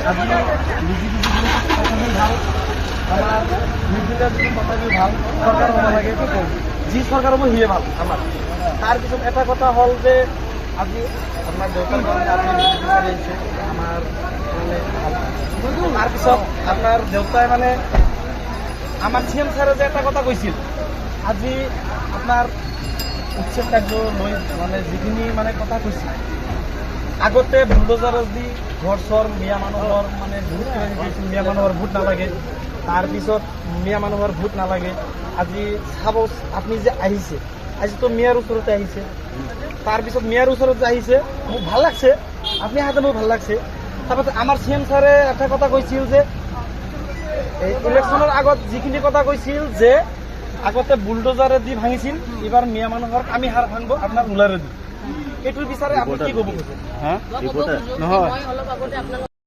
আজি নিযুক্তি ভাল আমাৰ নিযুক্তি কথাবোৰ ভাল চৰকাৰ হ'ব লাগে কি কৰিম যি চৰকাৰ হ'ব সিয়ে ভাল আমাৰ তাৰপিছত এটা কথা হ'ল যে আজি আপোনাৰ দেউতাৰ কাৰণে আপুনি নিযুক্তি বিচাৰি আহিছে আমাৰ মানে ভাল তাৰপিছত আপোনাৰ দেউতাই মানে আমাৰ CM ছাৰে যে এটা কথা কৈছিল আজি আপোনাৰ উচ্ছেদ কাৰ্য লৈ মানে যিখিনি মানে কথা কৈছিল আগতে বুলডোজাৰত দি ঘৰ চৰ মিয়া মানুহৰ মানে বহুত কিবা কিবি কৈছিল মিয়া মানুহৰ ভোট নালাগে তাৰপিছত মিয়া মানুহৰ ভোট নালাগে আজি চাব আপুনি যে আহিছে আজিতো মিয়াৰ ওচৰতে আহিছে তাৰপিছত মিয়াৰ ওচৰত যে আহিছে মোক ভাল লাগছে আপুনি আহাতে মোৰ ভাল লাগছে তাৰপিছত আমাৰ CM ছাৰে এটা কথা কৈছিল যে এই ইলেকশ্যনৰ আগত যিখিনি কথা কৈছিল যে আগতে বুলডোজাৰে দি ভাঙিছিল এইবাৰ মিয়া মানুহৰ আমি হাৰ ভাঙব আপনাৰ উলাৰে দি এইটোৰ বিচাৰে আপুনি কি ক'ব খুজিছে নহয়